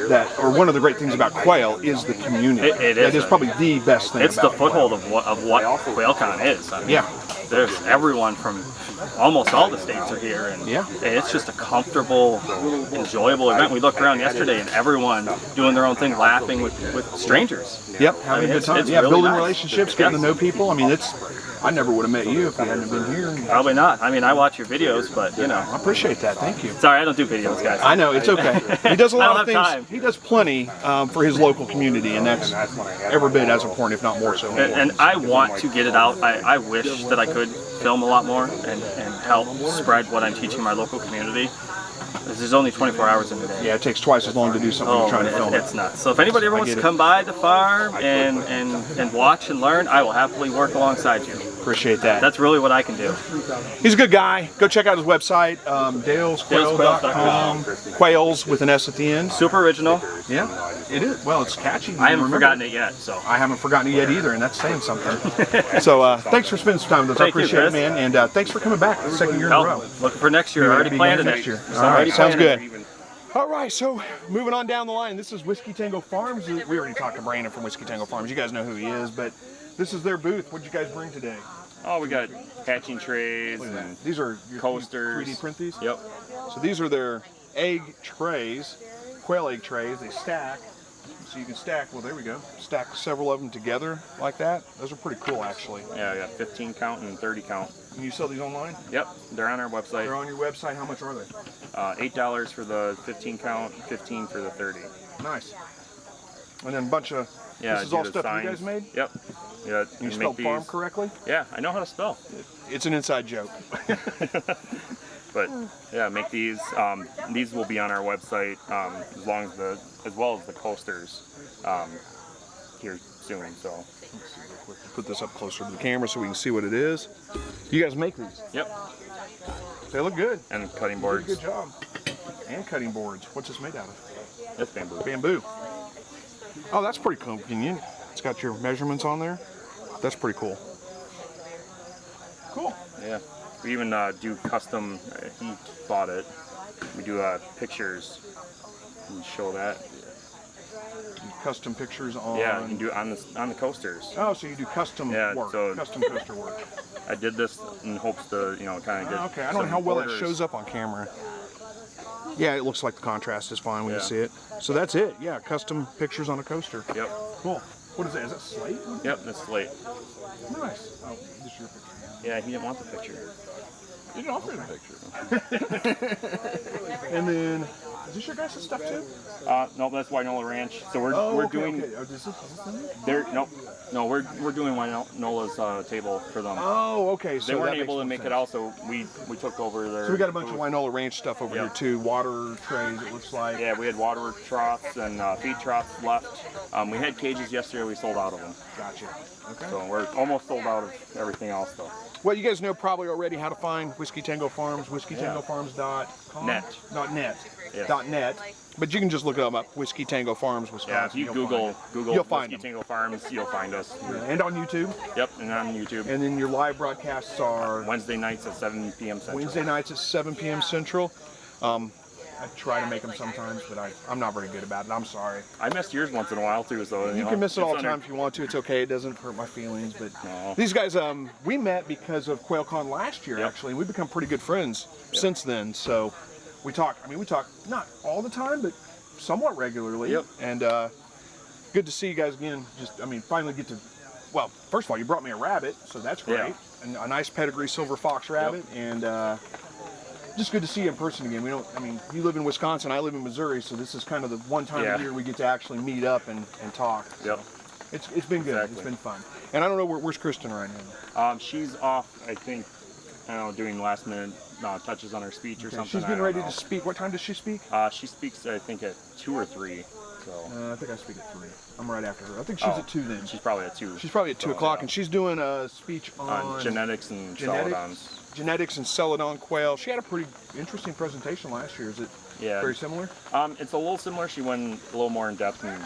that, or one of the great things about quail is the community. It is. That is probably the best thing. It's about the foothold of what Quailcon is. I mean, Yeah. there's everyone from almost all the states are here, and Yeah. and it's just a comfortable, enjoyable event. We looked around yesterday, and everyone doing their own thing, laughing with strangers. Yep, having a good time. it's Yeah, really building nice. relationships, getting to know people. I mean, I never would have met you if you hadn't been here. Probably not. I mean, I watch your videos, but you know. I appreciate that. Thank you. Sorry, I don't do videos, guys. I know, it's okay. He does a I lot don't of things. have time. He does plenty for his local community, and that's every bit as important, if not more so. And I want to get it out. I wish that I could film a lot more and help spread what I'm teaching my local community. There's only 24 hours in the day. Yeah, it takes twice as long to do something trying to film It's nuts. So if anybody ever wants to come by the farm and watch and learn, I will happily work alongside you. Appreciate that. That's really what I can do. He's a good guy. Go check out his website, dalesquail.com. Quails with an S at the end. Super original. Yeah, it is. Well, it's catchy. I haven't forgotten it yet, so. I haven't forgotten it yet either, and that's saying something. So thanks for spending some time with us. I Thank you, appreciate it, Chris. man. And thanks for coming back the second year in a row. Looking for next year. Already planning next year. it. All right, sounds good. Planning it. All right, so moving on down the line, this is Whiskey Tango Farms. We already talked to Brandon from Whiskey Tango Farms. You guys know who he is, but this is their booth. What did you guys bring today? Oh, we got hatching trays Look at that. and These are your coasters. 3D print these? Yep. So these are their egg trays, quail egg trays. They stack, so you can stack, well, there we go, stack several of them together like that. Those are pretty cool, actually. Yeah, we got 15 count and 30 count. Can you sell these online? Yep, they're on our website. They're on your website. How much are they? $8 for the 15 count, 15 for the 30. Nice. And then a bunch of, Yeah, this is do all the stuff signs. you guys made? Yep. Yeah, You make spelled farm these. correctly? Yeah, I know how to spell. It's an inside joke. But yeah, make these. These will be on our website as well as the coasters here soon. So. Put this up closer to the camera so we can see what it is. You guys make these? Yep. They look good. And cutting You boards. did a good job. And cutting boards. What's this made out of? That's bamboo. Bamboo. Oh, that's pretty convenient. It's got your measurements on there. That's pretty cool. Cool. Yeah. We even do custom. He bought it. We do pictures and show that. Custom pictures on. Yeah, you can do it on the coasters. Oh, so you do custom work. So Custom coaster work. I did this in hopes to, kind of get. Okay, I don't know how well orders. that shows up on camera. Yeah, it looks like the contrast is fine when you Yeah. see it. So that's it. Yeah, custom pictures on a coaster. Yep. Cool. What is that? Is that slate? Yep, that's slate. Nice. Oh, this is your picture. Yeah, he didn't want the picture. You can offer the picture. And then, is this your guys' stuff too? No, that's Wynola Ranch. So we're Okay, doing. okay. Oh, is this in it? They're no, we're doing Wynola's table for them. Oh, okay. So They weren't that makes able to more make sense. it out, so we took over their. So we got a bunch of Wynola Ranch stuff over Yeah. here too. Water trays, it looks like. Yeah, we had water troughs and feed troughs left. We had cages yesterday. We sold out of them. Gotcha. Okay. So we're almost sold out of everything else though. Well, you guys know probably already how to find Whiskey Tango Farms, whiskeytangofarms.com. Net. .net. Yeah. .net. But you can just look them up, Whiskey Tango Farms, Wisconsin. Yeah, if you You'll Google find it. You'll find Whiskey them. Tango Farms, you'll find us. And on YouTube. Yep, and on YouTube. And then your live broadcasts are Wednesday nights at 7 p.m. Central. Wednesday nights at 7 p.m. Central. I try to make them sometimes, but I'm not very good about it. I'm sorry. I missed yours once in a while too, so You can miss it all the time if you want to. It's okay. It doesn't hurt my feelings. But No. these guys, we met because of Quailcon last year, Yep. actually. We've become pretty good friends since then. So we talk. I mean, we talk not all the time, but somewhat regularly. Yep. And good to see you guys again. Finally get to. Well, first of all, you brought me a rabbit, so that's great. Yeah. And a nice pedigree silver fox rabbit, and just good to see you in person again. You live in Wisconsin, I live in Missouri, so this is kind of the one time Yeah. a year we get to actually meet up and talk. So Yep. it's been good. Exactly. It's been fun. And I don't know where's Kristen right now. She's off, I think, doing last minute touches on her speech or something. She's I getting don't ready know. to speak. What time does she speak? She speaks, I think, at 2 or 3. So I think I speak at 3. I'm right after her. I think she's Oh, at 2 then. she's probably at 2. She's probably at 2 So, o'clock, yeah. and she's doing a speech on genetics and celadons. Genetics and celadon quail. She had a pretty interesting presentation last year. Is it Yeah. very similar? It's a little similar. She went a little more in depth, and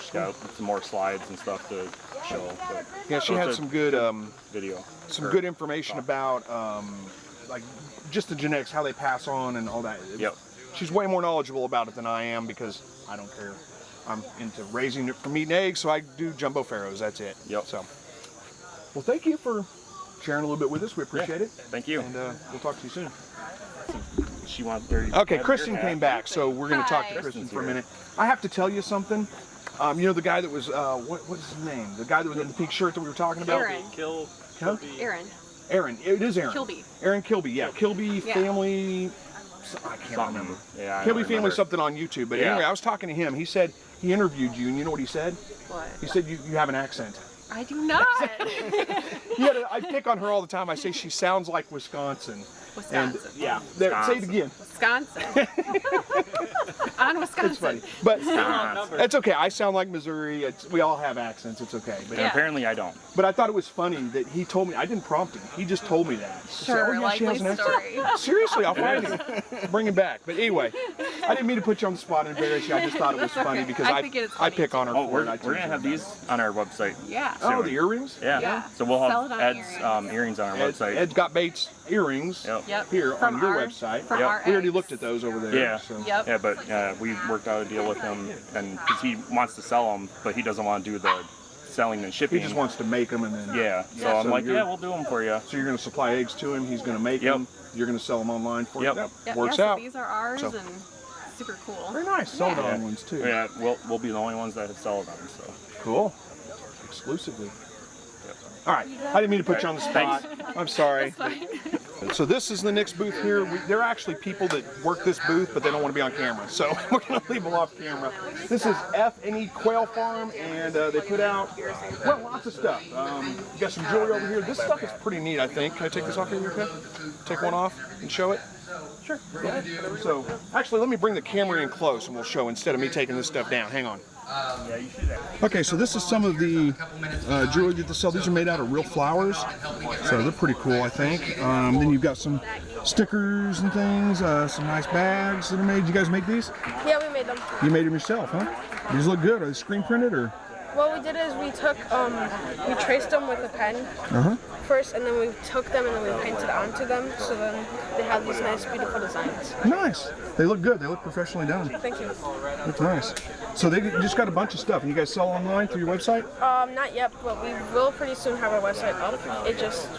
she's got some more slides and stuff to show. But, Yeah, she so had it's a some good video. some good information about like just the genetics, how they pass on, and all that. Yep. She's way more knowledgeable about it than I am because I don't care. I'm into raising it for meat and eggs, so I do jumbo farrows. That's it. Yep. So, well, thank you for sharing a little bit with us. We appreciate it. Thank you. And we'll talk to you soon. She wants. Okay, Kristen came back, so we're going to talk to Hi. Kristen for a minute. I have to tell you something. You know the guy that was, what's his name? The guy that was in the pink shirt that we were talking about? Aaron. Huh? Aaron. Aaron. It is Aaron. Kilby. Aaron Kilby, yeah. Kilby Yeah. Family, I can't remember. Yeah. I Kilby don't Family remember. something on YouTube. But Yeah. anyway, I was talking to him. He said he interviewed you, and you know what he said? What? He said you have an accent. I do not. I pick on her all the time. I say she sounds like Wisconsin. Wisconsin. And, yeah. There, say it again. Wisconsin. On Wisconsin. It's funny. But Wisconsin. that's okay. I sound like Missouri. We all have accents. It's okay. But, And apparently I don't. but I thought it was funny that he told me. I didn't prompt him. He just told me that. He said, Sure, "Oh, yeah, she has likely an accent." story. Seriously, I'll find him. Bring him back. But anyway, I didn't mean to put you on the spot and embarrass you. I just thought it was funny because I think it's funny, pick on her Oh, for we're it. I gonna have these on our website. Yeah. Oh, the earrings? Yeah. Yeah. So we'll Sell have it on Ed's earrings on our website. Ed's Got Baits earrings Yep. here From on your our- website. from Yep. our We already eggs. looked at those over there. Yeah. So. Yep. Yeah, but we worked out a deal with him, and because he wants to sell them, but he doesn't want to do the selling and shipping. He just wants to make them and then. Yeah. So Yeah. I'm So like, you're- yeah, we'll do them for you. So you're going to supply eggs to him. He's going to make Yep. them. You're going to sell them online for Yep. him. Yep, Works yeah, out. So these are ours So- and super cool. Very nice. Sold Yeah. on ones too. Yeah, we'll be the only ones that sell them. So. Cool. Exclusively. All right. I didn't mean to put you on the spot. I'm sorry. So this is the next booth here. There are actually people that work this booth, but they don't want to be on camera. So we're going to leave them off camera. This is F&E Quail Farm, and they put out, well, lots of stuff. You got some jewelry over here. This stuff is pretty neat, I think. Can I take this off here, okay? Take one off and show it? Sure. Yeah. So actually, let me bring the camera in close, and we'll show instead of me taking this stuff down. Hang on. Yeah, you should have. Okay, so this is some of the jewelry that they sell. These are made out of real flowers, so they're pretty cool, I think. Then you've got some stickers and things, some nice bags that are made. You guys make these? Yeah, we made them. You made them yourself, huh? These look good. Are they screen printed or? What we did is we took, we traced them with a pen first, and then we took them and then we painted onto them, so then they have these nice, beautiful designs. Nice. They look good. They look professionally done. Thank you. Looks nice. So they just got a bunch of stuff, and you guys sell online through your website? Not yet, but we will pretty soon have our website up.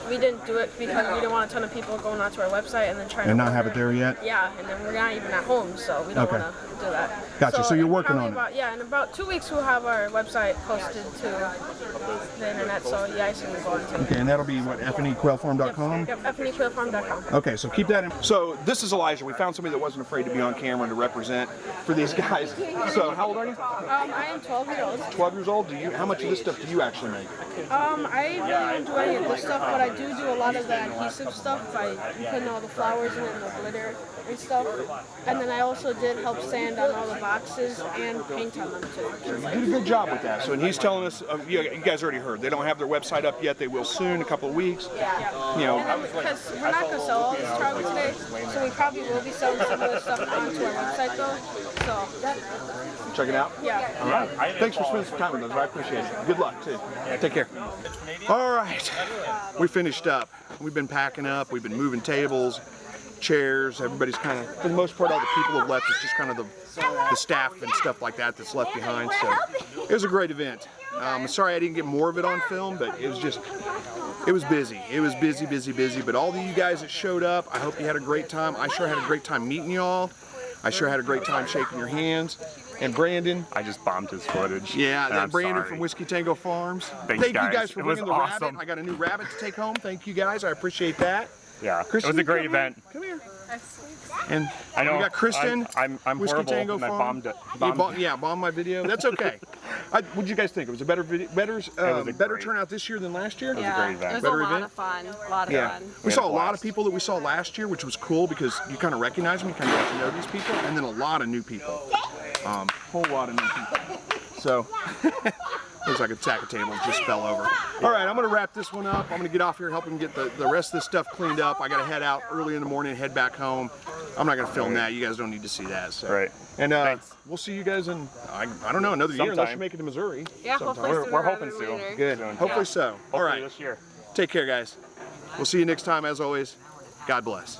We didn't do it because we didn't want a ton of people going onto our website and then trying And to not have it there yet? Yeah, and then we're not even at home, so we don't Okay. want to do that. Gotcha, so you're in working probably on it. Yeah, in about 2 weeks we'll have our website posted to the internet, so yeah, I can go onto it. Okay, and that'll be what, FNEQuailfarm.com? Yep, FNEQuailfarm.com. Okay, so keep that in. So this is Elijah. We found somebody that wasn't afraid to be on camera and to represent for these guys. So how old are you? I am 12 years old. 12 years old. How much of this stuff do you actually make? I really don't do any of this stuff, but I do a lot of the adhesive stuff by putting all the flowers in it and the glitter and stuff. And then I also did help sand on all the boxes and paint on them too. You did a good job with that. So, and he's telling us, you guys already heard, they don't have their website up yet. They will soon, a couple of weeks. Yeah. You know, And then, because we're not going to sell all this trout today, so we probably will be selling some of this stuff onto our website though. So, check it out. yeah. All right. Thanks for spending some time with us. I appreciate it. Good luck, too. Take care. All right. We finished up. We've been packing up. We've been moving tables, chairs. Everybody's kind of, for the most part, all the people have left. It's just kind of the staff and stuff like that that's left behind. So it was a great event. Sorry I didn't get more of it on film, but it was busy. It was busy. But all of you guys that showed up, I hope you had a great time. I sure had a great time meeting y'all. I sure had a great time shaking your hands. And Brandon. I just bombed his footage. Yeah, and that I'm Brandon sorry. from Whiskey Tango Farms. Thanks, Thank you guys for It was bringing the rabbit. awesome. I got a new rabbit to take home. Thank you guys. I appreciate that. Yeah, Kristen, it was a great come here. event. Come here. And I know. we got Kristen. I'm Whiskey horrible, Tango and I Farm. bombed it. Bombed my video. That's okay. What did you guys think? It was a better better great- turnout this year than last year. It was a great event. It was Better a lot event? of fun. A lot of Yeah, fun. we had saw a a lot of blast. people that we saw last year, which was cool because you kind of recognize them, you kind of get to know these people, and then a lot of new people. Whole lot of new people. So, looks like a stack of tables just fell over. All right, I'm going to wrap this one up. I'm going to get off here, help him get the rest of this stuff cleaned up. I got to head out early in the morning, head back home. I'm not going to film that. You guys don't need to see that. So. Right. And Thanks. we'll see you guys in, I don't know, another year unless Sometime. you make it to Missouri. Yeah, sometime. hopefully We're sooner hoping rather than to. later. Good. Soon. Hopefully so. All Hopefully right. this year. Take care, guys. We'll see you next time, as always. God bless.